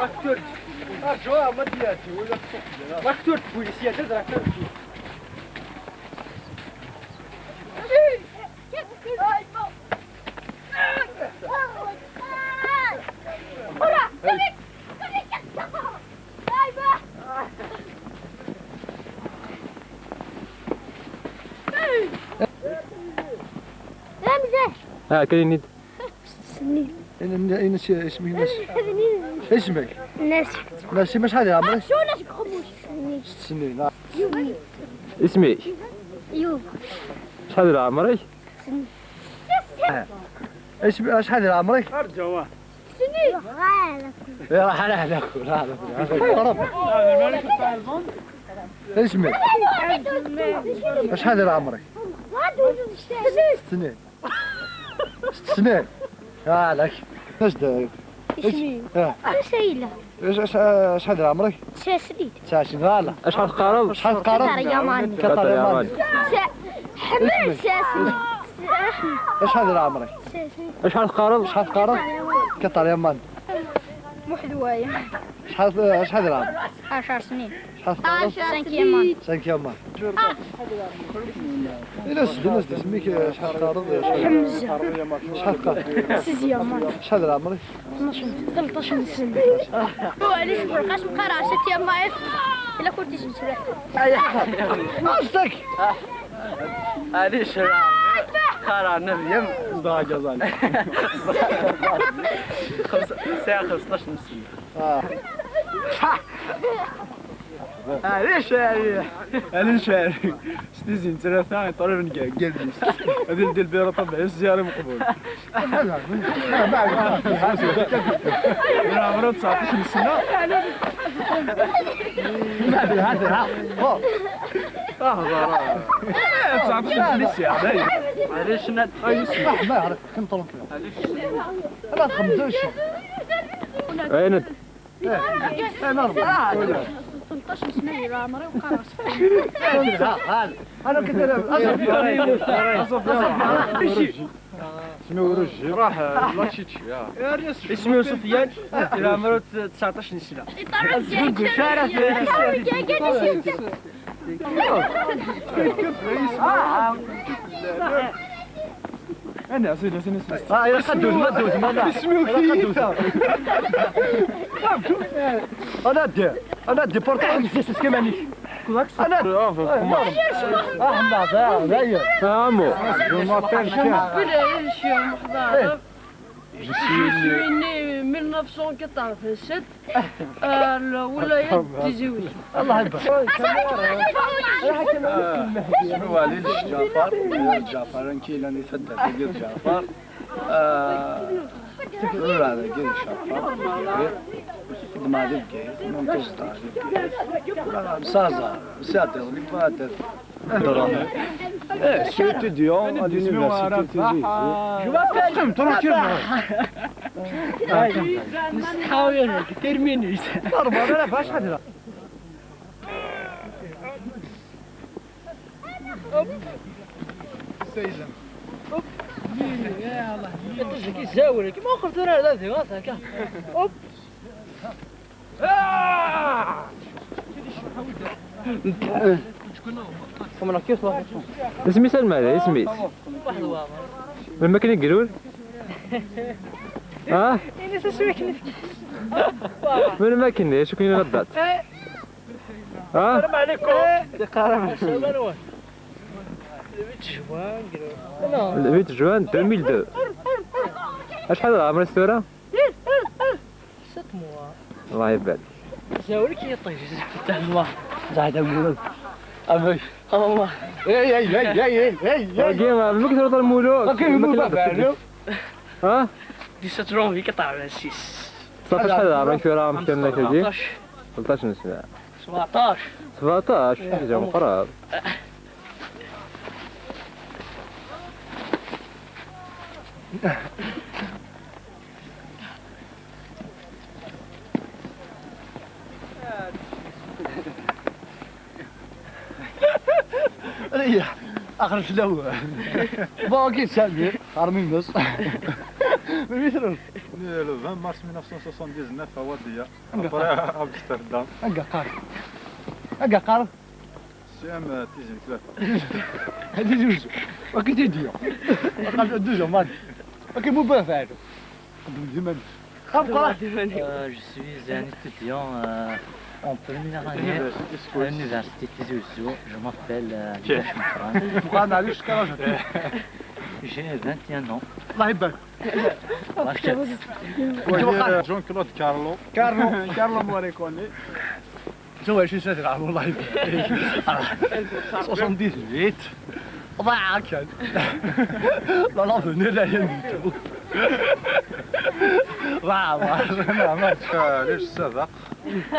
مكتور أرجوها مدياتي ولا مكتور بوليسية تدرك ها كاين سنين أين اسمي ناس اسمك ناس مش هذا عمرك شو ناس خموش سنين 6 سنين يومي اسمي يوم شحال عمرك؟ ايش هذا عمرك أرجوه سنين غالك يا هلا اسمك ايش هذا عمرك 6 سنين 6 سنين يا لك ايش ده اسمي سيلة ايش هذا عمرك 9 سنين 9 سنين غالة شحال تقارب؟ شحال تقارب كتر يامان كتر يامان حمل 9 سنين ايش هذا عمرك 9 سنين شحال تقارب؟ شحال تقارب كتر يامان مو حدواية شحال ايش هذا العمر 10 سنين شحال تقارب 5 يامان 5 يامان ناس اسميك شحال تقارب حمزة شحال تقارب 6 يامان ايش هذا عمرك 13 سنة علاش برقاش مقرا 6 يامان إلا كنت تسرح قصدك هذه شرع خارع نبيم ضاجة ظل ساعة 15 سنة ليش ليش ستيزين ثلاثة طريق من قلبي هذه ديال البيرة طبعا الزيارة مقبول أنا عمري 19 سنة هذا 19 سنة باين علاش ند ما يعرف كم طلب انا تخمزوش عينت انا 13 سنة راه عمري وقرا انا كنت اسمه رجي راح لاتشيتشي اسمه سفيان إلى عمره 19 سنة انا سيدي يا خدوز ما دوز ما اسمه كيف انا دي بورتال كيماني انا احمد عمو Je suis né en 1987 à الولايات تيزيوي. الله يبارك شنو وليد جعفر جعفر كاين اللي يفدى ديال جعفر تقول هذا كاين جعفر خدمة ديال كاين منتصف سازا ساتر اللي فاتت je suis étudiant à l'université Je m'appelle tranquillement. نستحاول ترمينيس. ضربة انا باش حدنا سيزن يا الله تجيك يساوي كيما قلت انا هذا هكا اوب كما كيف اسمي سلمى هذا اسمي واحد واحد من مكان يقولون ها انا تسويك من مكان شو كاين غدات ها السلام عليكم السلام عليكم le 8 juin 2002 شحال عمر السورة 6 موا الله يبارك زاورك يطيش تاع الله زايد اقول ابي الله كيما المكتب وطن المولود ها دي سترون فيك طلع على 6 صافي شحال عمرك في راه كان كتجي 13 سنة 17 17 جا مقرب ريح اخر شلو باقي سامي ارمي بس مثل Le 20 mars 1979 à Wadia, après Amsterdam. قال سيام تيزن ثلاثة. هذه جوج وكي تدير قال دوز مان وكي مو بافعل Je suis un étudiant en première année à l'université Tizi Ouzou. Je m'appelle Hicham Fran. بقى معليش كراجل J'ai 21 ans. الله يبارك الله يشهد. جون كلود كارلو. كارلو موريكوني شو 20 سنة تلعب والله يبارك 78 ضاع كان لا لا فني لا يموت ضاع ما ليش صدق؟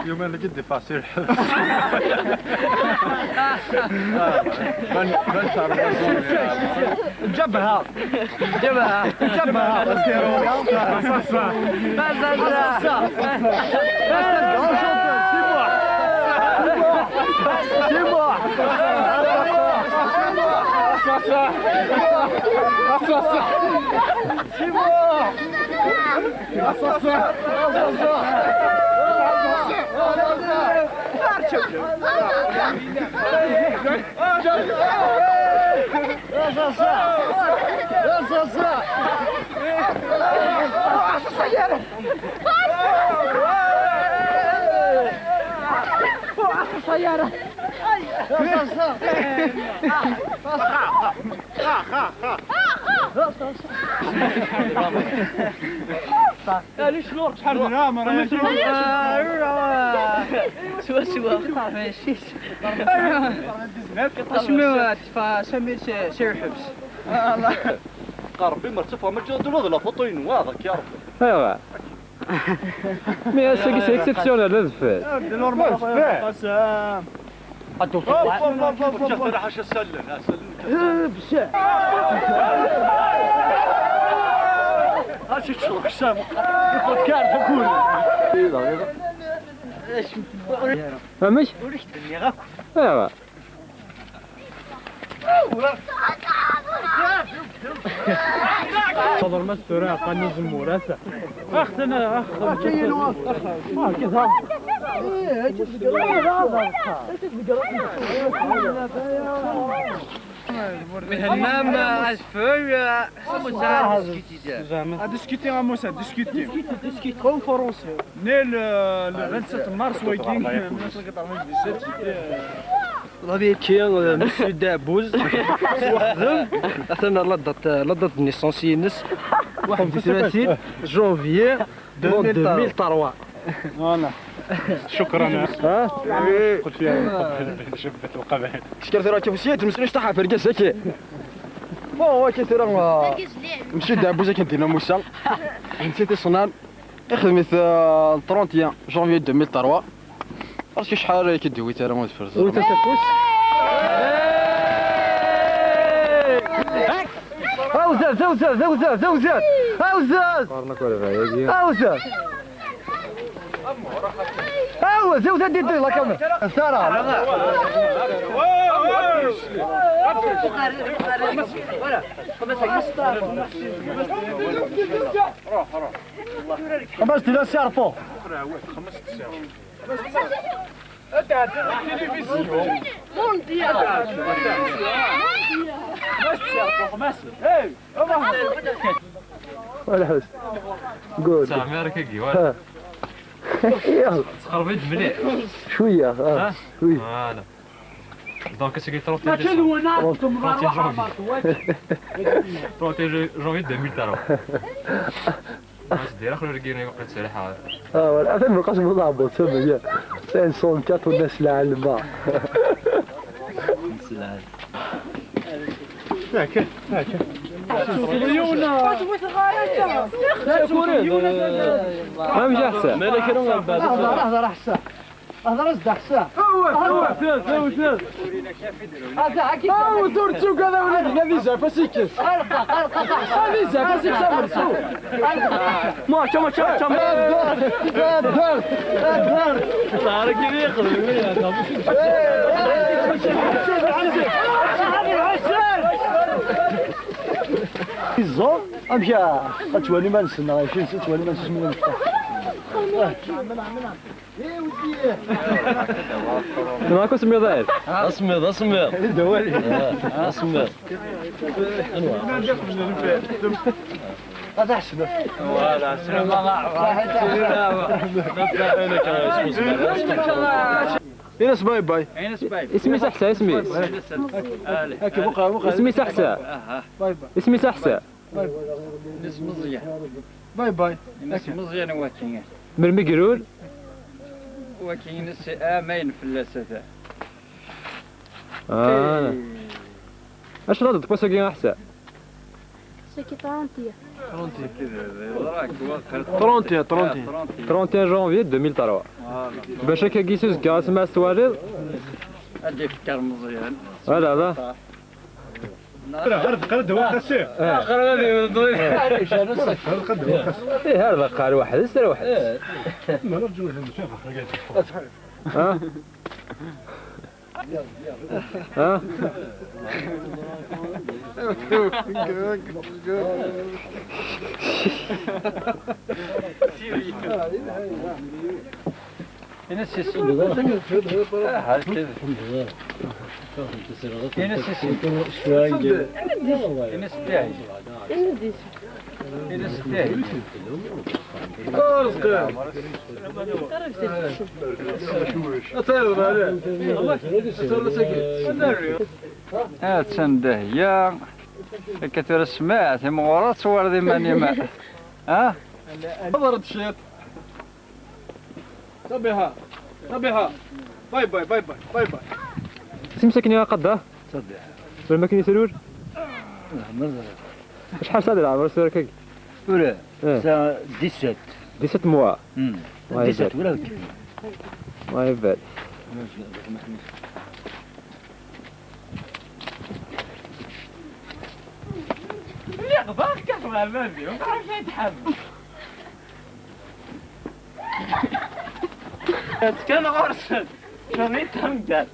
يومين لقيت فاسير. من تعرف جبهة ليش نور شحال من عامر شنو سميت سير حبس قربي مرتفع ما تجي تدور لا فوطين واضح يا ربي. ايوا مي سي اكسبسيونيل هذا الفات. نورمال قسم تجي حاجه سلن بشا هاشي تشوف قسم ياخذ كارت اقول فهمت؟ ايوا صدر مستورة قانون المورثة اختنا مهنام اسفل discuter à Moussa, discuter. Conférence. Né le 27 mars, week-end 1997, غادي كاين مسيو دابوز وحدهم اثنا لدة النيسانسي ينس 31 جونفيي 2003 فوالا شكرا قلت فيها شبة القبائل. شكرا راه كيف سيت مسيو شطح فرقاس هكا هو كيثير مسيو دابوز كندير له موسى نسيتي صنان خدمت 31 جونفيي 2003 عرفتي شحال كدوي ترى مود فرز وانت تفوس زوزات قارنك ولا فايزين زوزات دير لا كاميرا الثرى خمس لا سيرفو ولا حس قول امريكا كي يلا تخربيت مليح شويه شويه فوالا دونك سيكي 31 جونفي 2003 واش داير اخر رجينا وقت سريحه ولا فين بقاش مضابط سمع 504 والناس العالمه هاكا ما مش احسن مالك انا بعد هذا احسن هذا رصد احسن هو هذا حكي هو دور تسوق هذا ولا هذه زعفه سيكس هذه زعفه سيكس مرسوم ما شو صارك ياخذ الزور امشي غتولي ما نسنا غيمشي تولي ما نسنا من معاكم سمي ضايع اصمد دوالي اصمد هذا حسن فوالا ينس باي باي. اسمي سحسة اسمي اسمي سحسة اسمي سحسة باي باي. مزيان واكين من المقرول واكين امين في اللسه اش لا تبقى ساكين احسن ساكي طرونتية 31 جانفي 2003 باش هكا كيسوس كاع سمع السواليد ادي فكر مزيان هذا لا قرد واحد الشيخ ايه هذا قال واحد سير واحد ما نرجو الشيخ ها ها تسنده هي كثير سمعت مغورات صور ذي ماني ما ها حضرت الشيط. صبيها صبيها. باي باي باي باي باي باي. اسم ساكنين قدا ولا كاين سرور شحال صار العمر سير هكاك ولا إيه. 17 17 موا 17 ولا ما يبان كان غرسل شريت همدان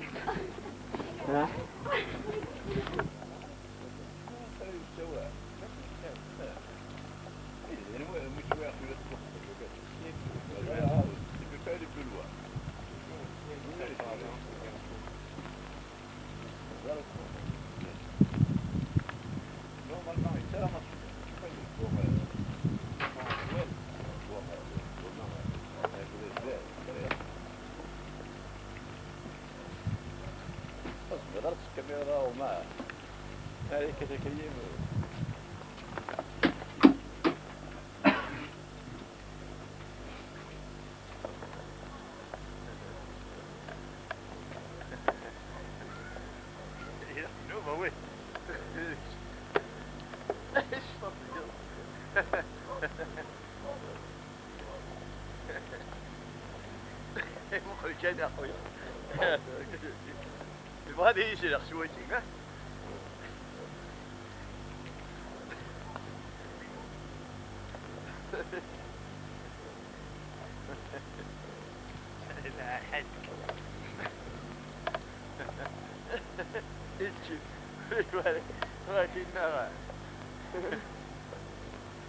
مخرج يا اخويا هذه يصير شوي ها لا حد ولكنها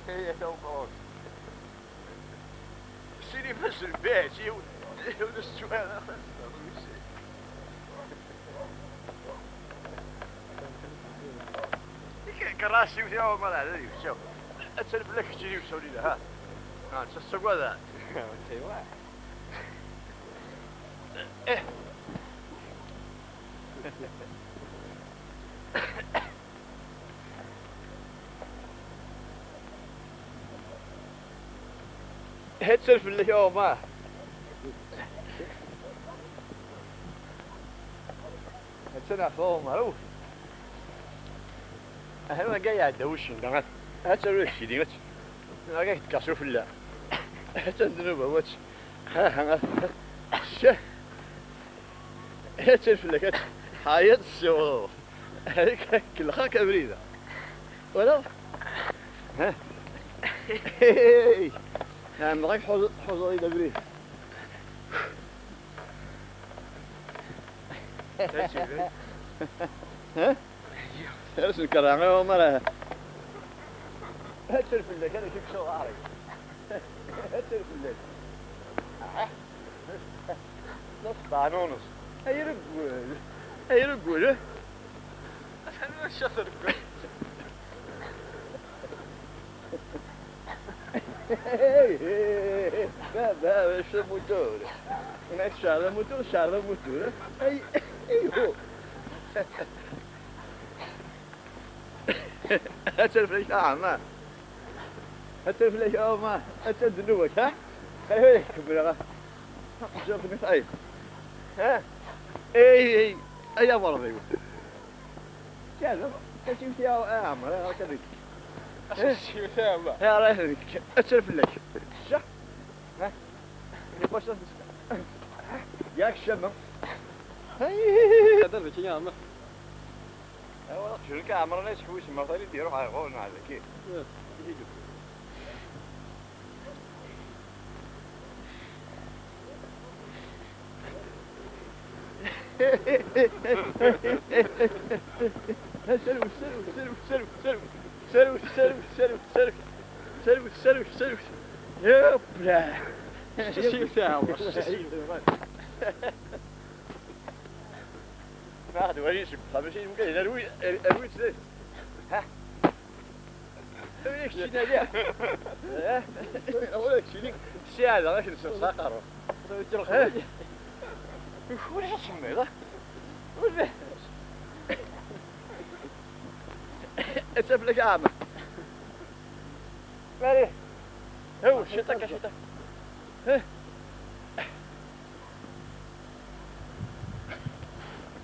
هي توقعون سيري فسر بيتي ونستوى كراسي وثيا وما لا لا شوف اتسلف لك تجي وسولي لها ها تسوى ذا ايه هتسلف اللي يوم ما هتسنع فوق معروف أنا جاي أدوش عندنا هتسوي شيء دينك أنا جاي تكسر في الله هتندنو بوت ها شه هتسلف لك حياة السوق هيك كل خاك أبريدة ولا ها يعني رايح حوض أبريد ها؟ Terus sekarang apa malah? هاتر في الليل انا كيف شو عارف هاتر في الليل نص بانونس اي رجول انا مش شاطر لا مش موتور هناك شارع موتور ايوه هاتف ليش ما هاتف ليش ما هاتف دنوك ها خليه كبر شوف مثايب ها اي يا مرضي كذا كشيف يا عمر هكذا كشيف يا عمر يا رايح هاتف ليش شا ها يبغى ياك شمم هذا ذكي يا عمر والله شو الكاميرا ليش حوش المرضى يروح على غون على كيف سلو يابلا شيف يا عمر ناخذ وريش خمسين ممكن اروي سلف ها ايش نادي ها اقول شيء الساعه غير نسقر شو الحصم هذا ولا اتسبلك عامه مالي هو شتك ها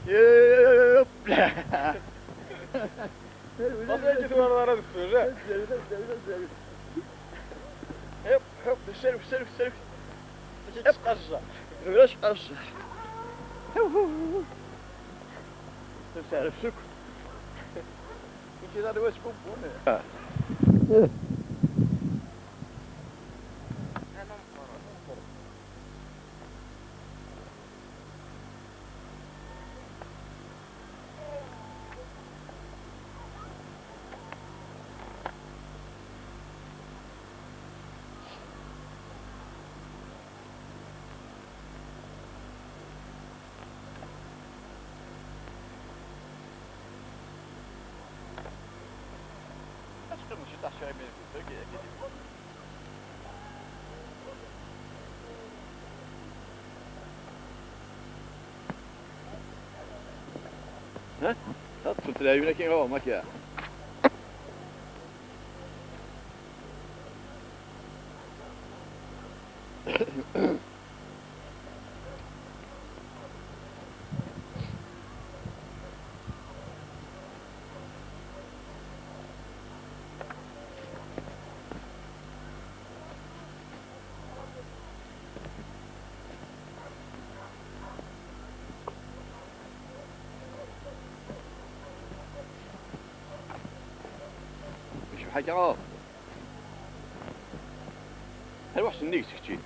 يابلا والله جيت ورا الفرع هب سلف قصة ليش قصة تعرف شكو كذا دوس بوبونه مش تحت شوي من الفرق اكيد ها تدخل تلاقي لك هو ما كيا حاجة هل واحد النيك تكتي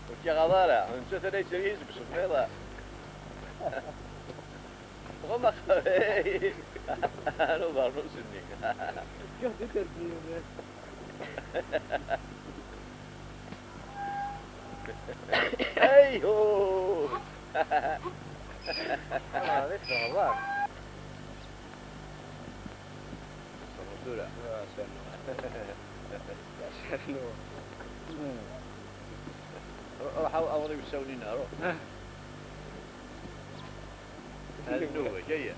وكي غضارة نشوف هذا يجريز بشوفيضة غمق أنا ضارب سني كيف تربيه أيوه هذا والله صورة راح أوري بسوي نارو هذه نوبة جاية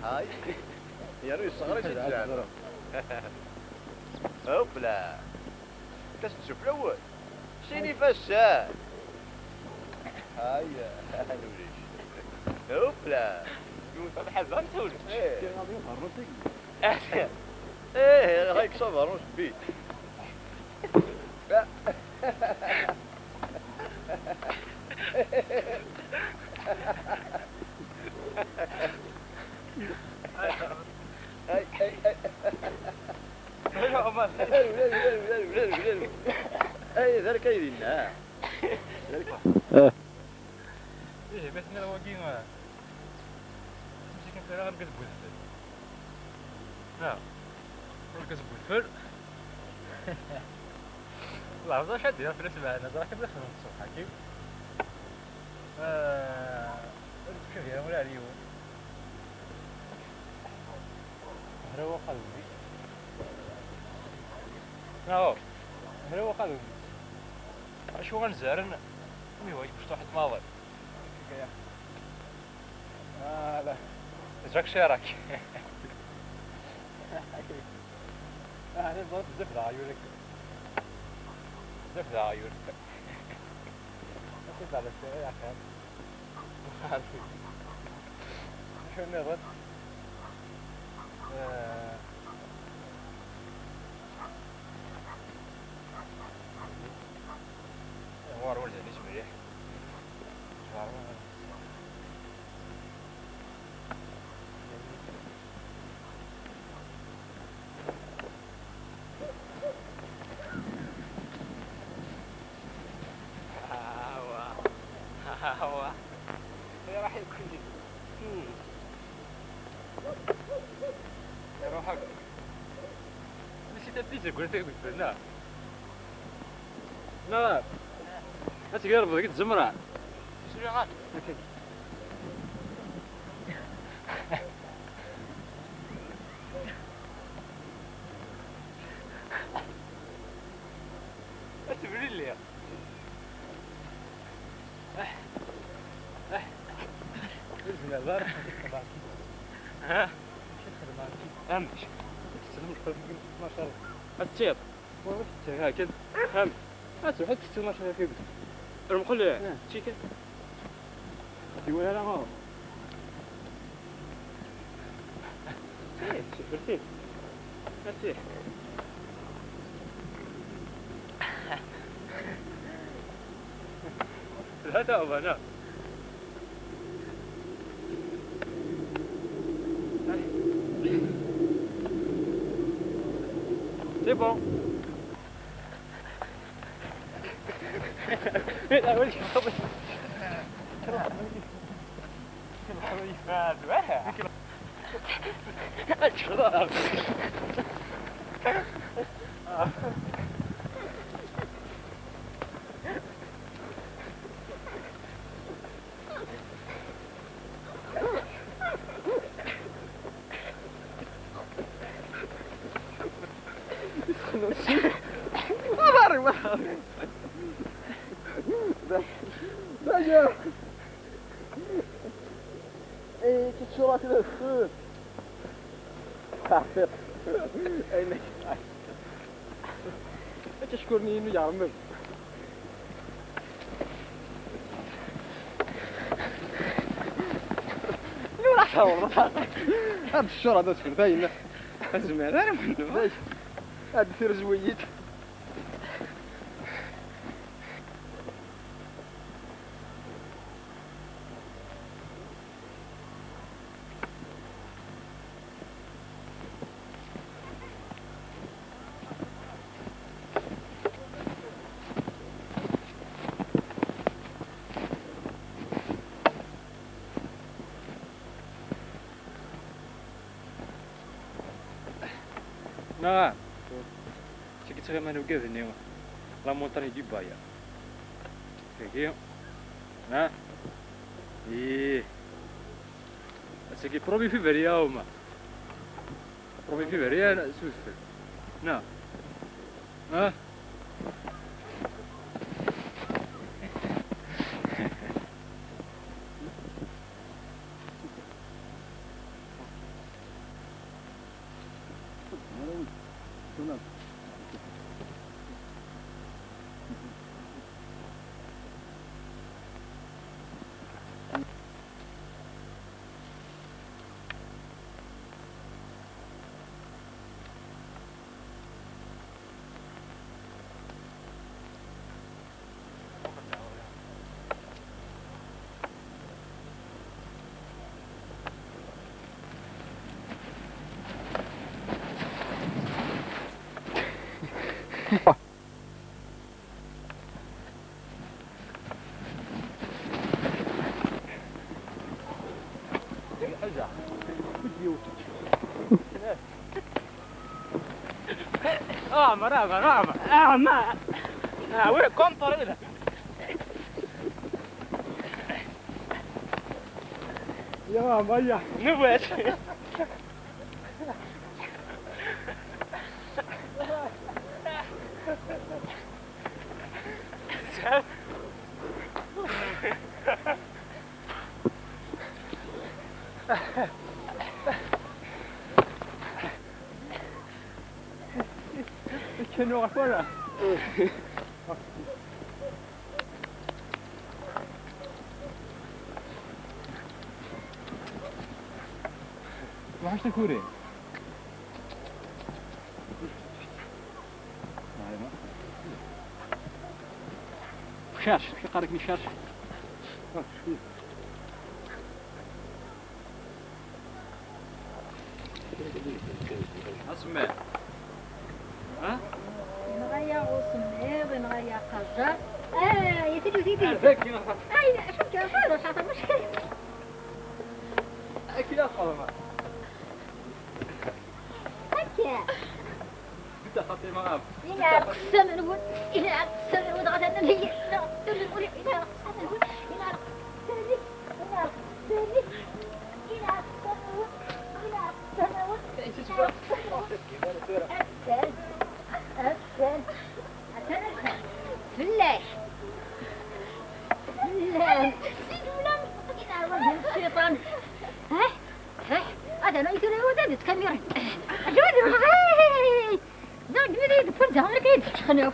هاي يا ريس صغيرة جدا هوبلا كاس تشوف الاول شيني فشال هيا الوليد هوبلا يوم صباح الزهر تولد ايه هايك صبر مش بيت اي ذلك يدينا ايه بس انا واقين تمشي كنت انا غنكذب بالفل لا غنكذب بالفل لحظة شاد يا فلس معنا راه كنبدا خدمة الصبح كيف شوف يا مولا اليوم هو قلبي هو قلبي شو غنزارن مي هو يبشط واحد الماضي لا جاك شارك انا بغيت بزاف د عيونك بزاف د عيونك كنت على السريع يا اخي شو نغد هو رول زي ليش مليح هوا يا راح يكون يا روحك نسيت البيتزا قلت لك لا لا لا تقرب ذيك الزمرة شنو غاد تبري لي بسم الله ها امشي تسلم ما شاء الله التيب هكذا هم هاتوا حتى تسلم ما شاء الله كيف المقول لي تشيكن يقول لا ما هو شفتي هاتي لا تأبى انا C'est bon. ايه كتشوفها كذا الخير عارف عينك تشكرني انه يعمل لا حول هذا الشهر هذا تفر باين الزمان انا منه هذا ثير زويد نعم شكي تغير ما نوقف النيوم لا مونتاني دي بايا كيكيو ها ايه شكي بروبي في بريا وما بروبي في بريا سوسفل نعم ها وين كونتر هنا يا ميا نبات كانوا غفورة ما حش تكوري شاش في قارك من شاش اسمع نغير وسمير نغير قجر يا سيدي سيدي ذاك شوف كيف هذا مش اكيد اصلا هكا انت خاطي ما غاب إلى أقسم الود إلى أقسم الود غدا هي إلى أقسم الود إلى أقسم الود إلى أقسم الود إلى أقسم الود إلى أقسم الود إلى أقسم الود أسد فلاش فلاش سيدونا إلى وجه الشيطان ها هذا لا يدري هو ذا كاميرا أجود لا جريد فرجة أنا كيد تخنق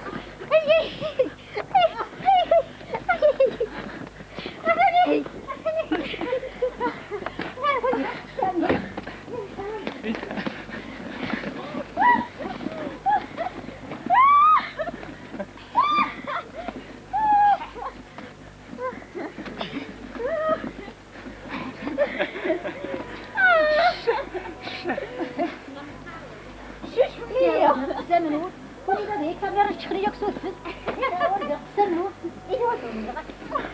سمنو وإذا ذي كاميرا تشخريك سوسفت يا ورقة سمنو إيه هو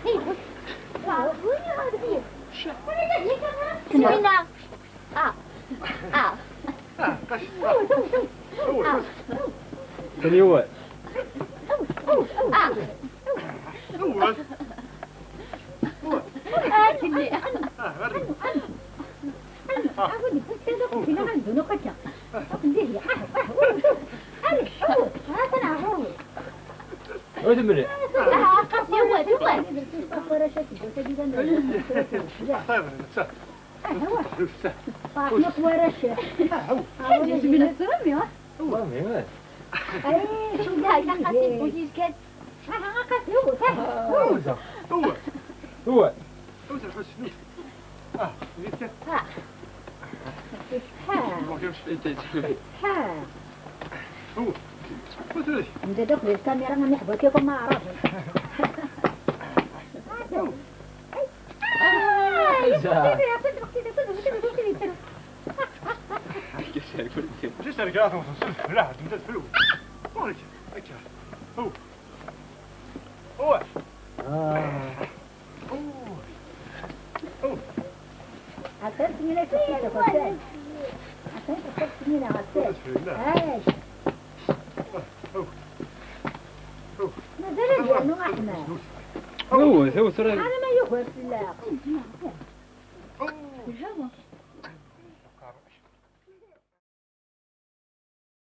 إيه هو وين هذا فيه وين ذي كاميرا سمينا ثاني هو ودمري قصدي هو طاحنك ورشة من السرمي ها اي شو ده يا قصدي بوجيز كده قصدي هو انت دخل الكاميرا ما نحبط كيف ما اعرف جيت رجعت وصلت لا تمدد فلوس مالك هو هو عطيت من الكتاب فساد عطيت من عطيت ايش ما زال انه احمد هو ترى انا ما يخوف لا